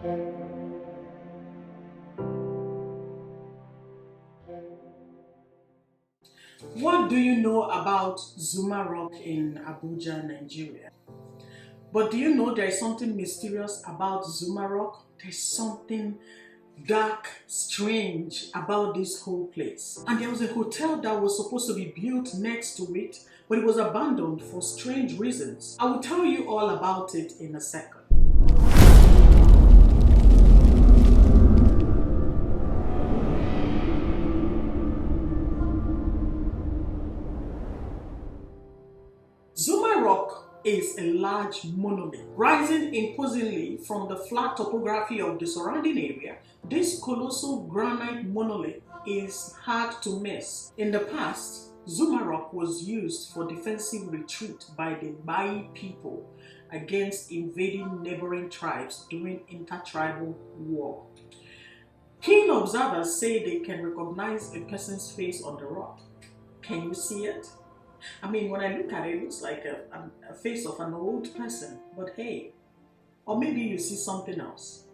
What do you know about Zuma Rock in Abuja, Nigeria? But do you know there is something mysterious about Zuma Rock? There's something dark, strange about this whole place. And there was a hotel that was supposed to be built next to it, but it was abandoned for strange reasons. I will tell you all about it in a second. Zuma Rock is a large monolith. Rising imposingly from the flat topography of the surrounding area, this colossal granite monolith is hard to miss. In the past, Zuma Rock was used for defensive retreat by the Bai people against invading neighboring tribes during intertribal war. Keen observers say they can recognize a person's face on the rock. Can you see it? I mean, when I look at it, it looks like a face of an old person, but hey, or maybe you see something else.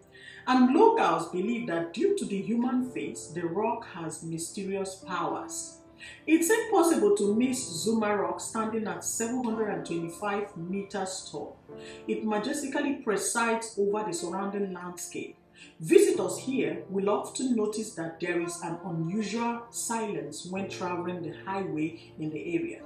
And locals believe that due to the human face, the rock has mysterious powers. It's impossible to miss Zuma Rock standing at 725 meters tall. It majestically presides over the surrounding landscape. Visitors here will often notice that there is an unusual silence when traveling the highway in the area.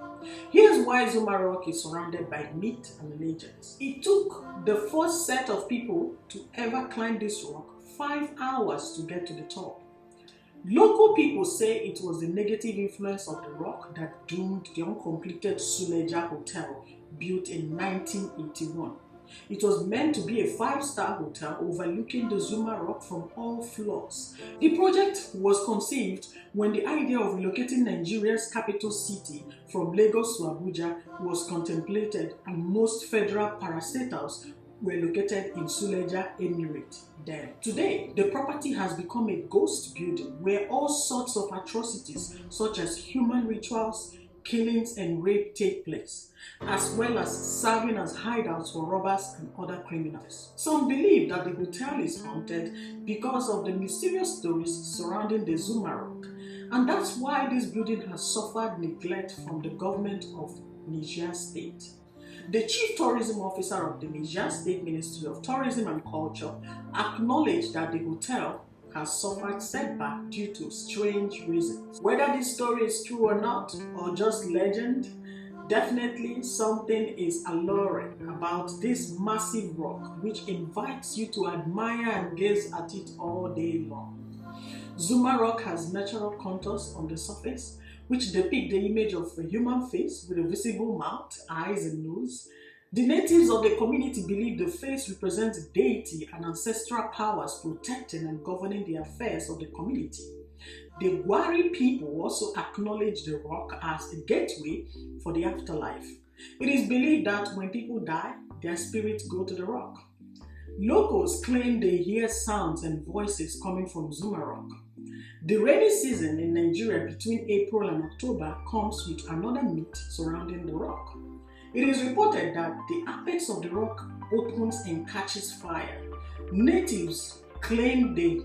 Here's why Zuma Rock is surrounded by myth and legends. It took the first set of people to ever climb this rock 5 hours to get to the top. Local people say it was the negative influence of the rock that doomed the uncompleted Suleja Hotel built in 1981. It was meant to be a 5-star hotel overlooking the Zuma Rock from all floors. The project was conceived when the idea of relocating Nigeria's capital city from Lagos to Abuja was contemplated, and most federal parastatals were located in Suleja Emirate then. Today, the property has become a ghost building where all sorts of atrocities such as human rituals, killings and rape take place, as well as serving as hideouts for robbers and other criminals. Some believe that the hotel is haunted because of the mysterious stories surrounding the Zuma Rock, and that's why this building has suffered neglect from the government of Niger State. The Chief Tourism Officer of the Niger State Ministry of Tourism and Culture acknowledged that the hotel has suffered setback due to strange reasons. Whether this story is true or not, or just legend, definitely something is alluring about this massive rock which invites you to admire and gaze at it all day long. Zuma Rock has natural contours on the surface which depict the image of a human face with a visible mouth, eyes and nose. The natives of the community believe the face represents deity and ancestral powers protecting and governing the affairs of the community. The Gwari people also acknowledge the rock as a gateway for the afterlife. It is believed that when people die, their spirits go to the rock. Locals claim they hear sounds and voices coming from Zuma Rock. The rainy season in Nigeria between April and October comes with another myth surrounding the rock. It is reported that the apex of the rock opens and catches fire. Natives claim they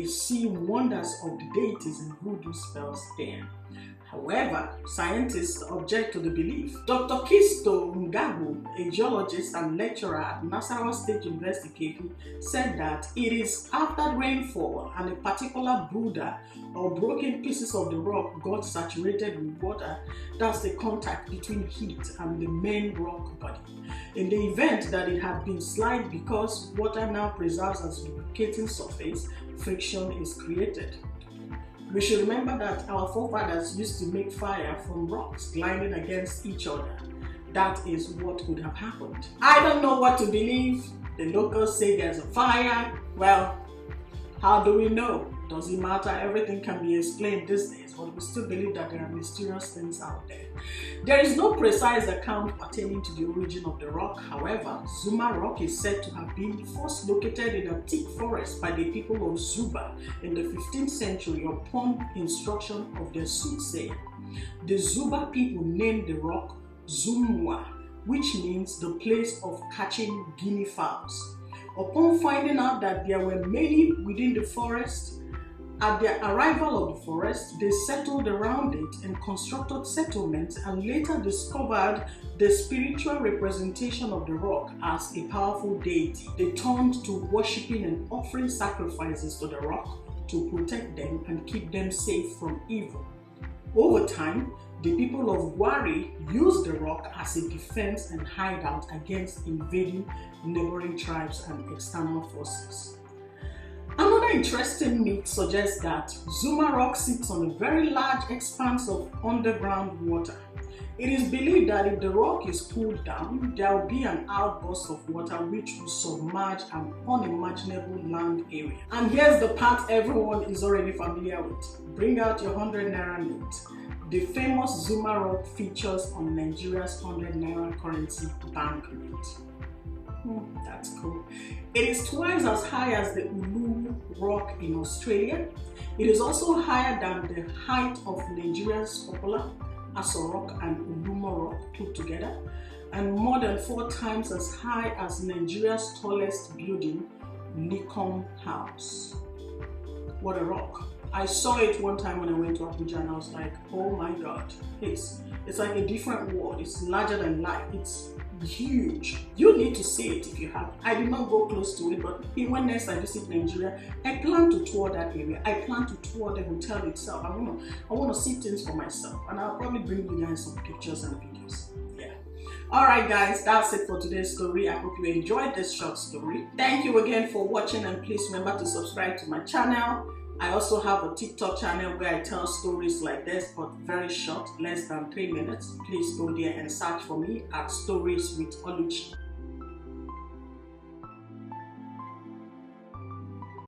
see wonders of the deities and voodoo spells there. However, scientists object to the belief. Dr. Kisto Ngabu, a geologist and lecturer at Nasarawa State University, said that it is after rainfall and a particular boulder or broken pieces of the rock got saturated with water, that's the contact between heat and the main rock body. In the event that it had been slide because water now preserves as lubricating surface, friction is created. We should remember that our forefathers used to make fire from rocks gliding against each other. That is what could have happened. I don't know what to believe. The locals say there's a fire. Well, how do we know? Does it matter? Everything can be explained these days, but we still believe that there are mysterious things out there. There is no precise account pertaining to the origin of the rock. However, Zuma Rock is said to have been first located in a thick forest by the people of Zuba in the 15th century upon instruction of their soothsayer. The Zuba people named the rock Zumwa, which means the place of catching guinea fowls. Upon finding out that there were many within the forest, at their arrival of the forest, they settled around it and constructed settlements, and later discovered the spiritual representation of the rock as a powerful deity. They turned to worshipping and offering sacrifices to the rock to protect them and keep them safe from evil. Over time, the people of Gwari used the rock as a defense and hideout against invading neighboring tribes and external forces. Another interesting myth suggests that Zuma Rock sits on a very large expanse of underground water. It is believed that if the rock is pulled down, there will be an outburst of water which will submerge an unimaginable land area. And here's the part everyone is already familiar with. Bring out your 100 Naira note. The famous Zuma Rock features on Nigeria's 100 Naira currency banknote. That's cool. It is twice as high as the Zuma Rock in Australia. It is also higher than the height of Nigeria's popular Aso Rock and Zuma Rock put together, and more than 4 times as high as Nigeria's tallest building, Nikon House. What a rock. I saw it one time when I went to Abuja and I was like, oh my god, it's like a different world. It's larger than life. It's huge. You need to see it if you have. I did not go close to it, but when next I visit Nigeria, I plan to tour that area. I plan to tour the hotel itself. I want to see things for myself, and I'll probably bring you guys some pictures and videos. Yeah. Alright guys, that's it for today's story. I hope you enjoyed this short story. Thank you again for watching, and please remember to subscribe to my channel. I also have a TikTok channel where I tell stories like this, but very short, less than 3 minutes. Please go there and search for me at Stories with Oluchi.